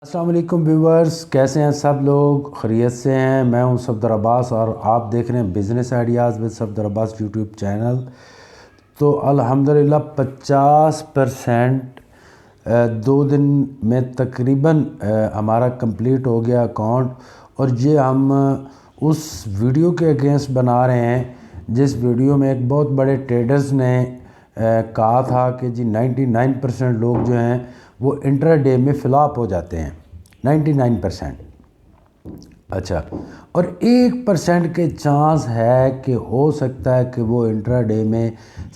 السلام علیکم ویورز، کیسے ہیں سب لوگ؟ خیریت سے ہیں؟ میں ہوں صفدر عباس اور آپ دیکھ رہے ہیں business ideas with Safdar Abbas YouTube channel. تو الحمدللہ 50% 2 دن میں تقریباً ہمارا کمپلیٹ ہو گیا اکاؤنٹ، اور یہ ہم اس ویڈیو کے اگینسٹ بنا رہے ہیں جس ویڈیو میں ایک بہت بڑے ٹریڈرز نے کہا تھا کہ جی 99% لوگ جو ہیں وہ انٹرا ڈے میں فلاپ ہو جاتے ہیں، 99%۔ اچھا، اور 1% کے چانس ہے کہ ہو سکتا ہے کہ وہ انٹرا ڈے میں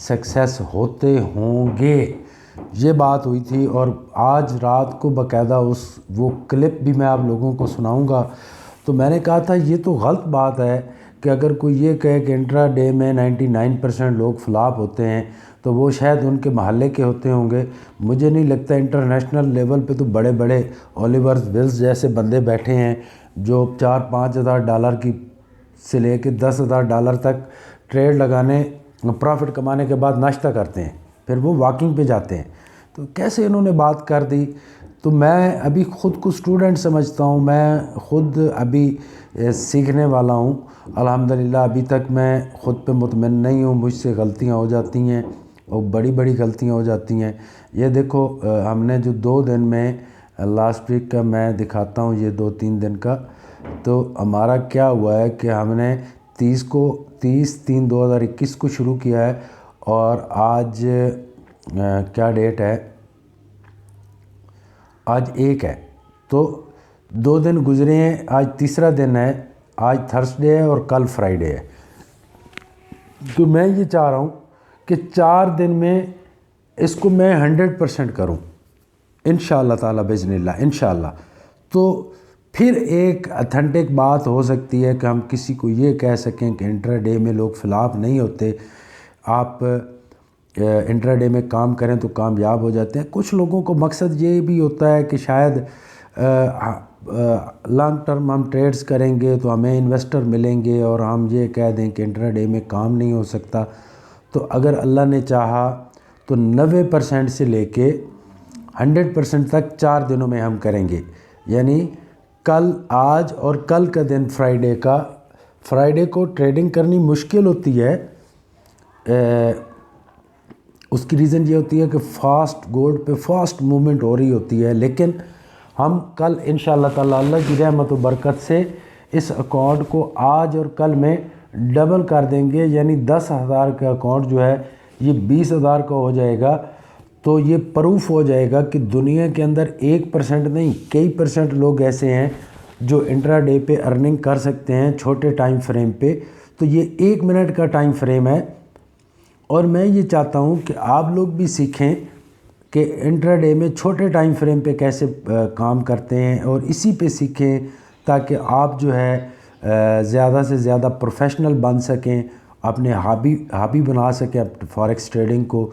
سکسیس ہوتے ہوں گے، یہ بات ہوئی تھی۔ اور آج رات کو باقاعدہ وہ کلپ بھی میں آپ لوگوں کو سناؤں گا۔ تو میں نے کہا تھا یہ تو غلط بات ہے کہ اگر کوئی یہ کہے کہ انٹرا ڈے میں 99% لوگ فلاپ ہوتے ہیں تو وہ شاید ان کے محلے کے ہوتے ہوں گے۔ مجھے نہیں لگتا، انٹرنیشنل لیول پہ تو بڑے بڑے اولیور ولز جیسے بندے بیٹھے ہیں جو 4-5 ہزار ڈالر کی سے لے کے 10 ہزار ڈالر تک ٹریڈ لگانے، پروفٹ کمانے کے بعد ناشتہ کرتے ہیں، پھر وہ واکنگ پہ جاتے ہیں۔ تو کیسے انہوں نے بات کر دی؟ تو میں ابھی خود کو اسٹوڈنٹ سمجھتا ہوں، میں خود ابھی سیکھنے والا ہوں الحمدللہ۔ ابھی تک میں خود پہ مطمئن نہیں ہوں، مجھ سے غلطیاں ہو جاتی ہیں اور بڑی بڑی غلطیاں ہو جاتی ہیں۔ یہ دیکھو ہم نے جو 2 دن میں لاسٹ ویک کا میں دکھاتا ہوں، یہ 2-3 دن کا، تو ہمارا کیا ہوا ہے کہ ہم نے 30/3/2021 کو شروع کیا ہے، اور آج کیا ڈیٹ ہے؟ آج 1 ہے، تو 2 دن گزرے ہیں، آج تیسرا دن ہے، آج تھرسڈے ہے اور کل فرائیڈے ہے۔ تو میں یہ چاہ رہا ہوں کہ 4 دن میں اس کو میں 100% کروں انشاءاللہ تعالی باذن اللہ، انشاءاللہ۔ تو پھر ایک اتھینٹک بات ہو سکتی ہے کہ ہم کسی کو یہ کہہ سکیں کہ انٹرا ڈے میں لوگ فلاپ نہیں ہوتے، آپ انٹرا ڈے میں کام کریں تو کامیاب ہو جاتے ہیں۔ کچھ لوگوں کو مقصد یہ بھی ہوتا ہے کہ شاید لانگ ٹرم ہم ٹریڈز کریں گے تو ہمیں انویسٹر ملیں گے، اور ہم یہ کہہ دیں کہ انٹرا ڈے میں کام نہیں ہو سکتا۔ تو اگر اللہ نے چاہا تو 90% سے لے کے 100% تک 4 دنوں میں ہم کریں گے، یعنی کل، آج اور کل کا دن فرائیڈے کا۔ فرائیڈے کو ٹریڈنگ کرنی مشکل ہوتی ہے، اس کی ریزن یہ ہوتی ہے کہ فاسٹ گولڈ پہ فاسٹ موومنٹ ہو رہی ہوتی ہے، لیکن ہم کل انشاءاللہ تعالی اللہ کی رحمت و برکت سے اس اکاؤنٹ کو آج اور کل میں ڈبل کر دیں گے، یعنی 10,000 کا اکاؤنٹ جو ہے یہ 20,000 کا ہو جائے گا۔ تو یہ پروف ہو جائے گا کہ دنیا کے اندر 1% نہیں، کئی % لوگ ایسے ہیں جو انٹرا ڈے پہ ارننگ کر سکتے ہیں چھوٹے ٹائم فریم پہ۔ تو یہ 1 منٹ کا ٹائم فریم ہے، اور میں یہ چاہتا ہوں کہ آپ لوگ بھی سیکھیں کہ انٹرا ڈے میں چھوٹے ٹائم فریم پہ کیسے کام کرتے ہیں، اور اسی پہ سیکھیں تاکہ آپ جو ہے زیادہ سے زیادہ پروفیشنل بن سکیں، اپنے ہابی بنا سکیں فاریکس ٹریڈنگ کو۔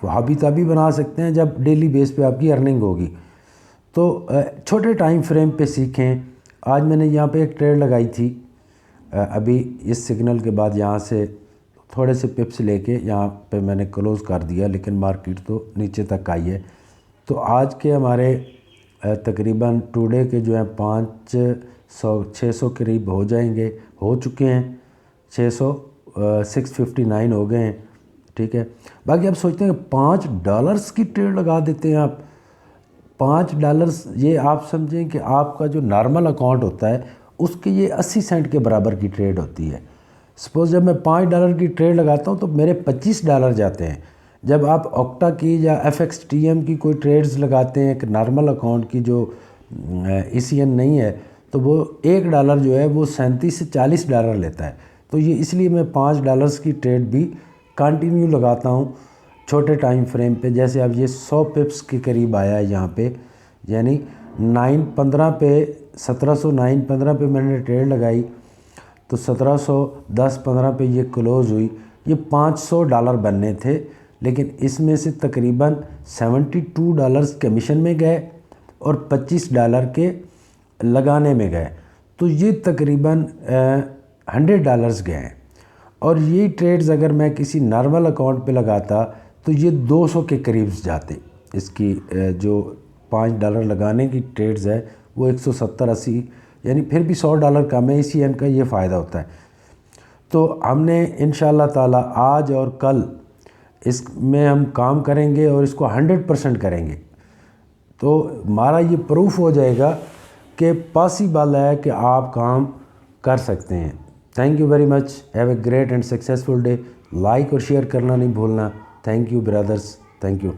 ہابی تبھی بنا سکتے ہیں جب ڈیلی بیس پہ آپ کی ارننگ ہوگی۔ تو چھوٹے ٹائم فریم پہ سیکھیں۔ آج میں نے یہاں پہ ایک ٹریڈ لگائی تھی، ابھی اس سگنل کے بعد یہاں سے تھوڑے سے پپس لے کے یہاں پہ میں نے کلوز کر دیا، لیکن مارکیٹ تو نیچے تک آئی ہے۔ تو آج کے ہمارے تقریباً ٹوڈے کے جو ہیں 500-600 قریب ہو جائیں گے، ہو چکے ہیں 659 ہو گئے ہیں، ٹھیک ہے۔ باقی آپ سوچتے ہیں کہ $5 کی ٹریڈ لگا دیتے ہیں آپ، $5 یہ آپ سمجھیں کہ آپ کا جو نارمل اکاؤنٹ ہوتا ہے اس کے یہ 80 سینٹ کے برابر کی ٹریڈ ہوتی ہے۔ سپوز جب میں $5 کی ٹریڈ لگاتا ہوں تو میرے $25 جاتے ہیں۔ جب آپ اوکٹا کی یا FXTM کی کوئی ٹریڈز لگاتے ہیں ایک نارمل اکاؤنٹ کی جو ECN نہیں ہے، تو وہ $1 جو ہے وہ $37 سے $40 لیتا ہے۔ تو یہ اس لیے میں $5 کی ٹریڈ بھی کنٹینیو لگاتا ہوں چھوٹے ٹائم فریم پہ۔ جیسے اب یہ 100 پپس کے قریب آیا ہے یہاں پہ، یعنی 9:15 پہ 1709:15 پہ میں نے ٹریڈ لگائی، تو 1710:15 پہ یہ کلوز ہوئی۔ یہ $500 بننے تھے، لیکن اس میں سے تقریباً $72 کمیشن میں گئے اور $25 کے لگانے میں گئے، تو یہ تقریباً $100 گئے ہیں۔ اور یہ ٹریڈز اگر میں کسی نارمل اکاؤنٹ پہ لگاتا تو یہ 200 کے قریب جاتے، اس کی جو $5 لگانے کی ٹریڈز ہے وہ 170-80 یعنی پھر بھی $100 کم ہے. ECN کا یہ فائدہ ہوتا ہے. تو ہم نے انشاءاللہ تعالی آج اور کل اس میں ہم کام کریں گے اور اس کو 100% کریں گے. تو ہمارا یہ پروف ہو جائے گا کہ پاسبل ہے کہ آپ کام کر سکتے ہیں. Thank you very much. Have a great and successful day. Like اور شیئر کرنا نہیں بھولنا. Thank you brothers. Thank you.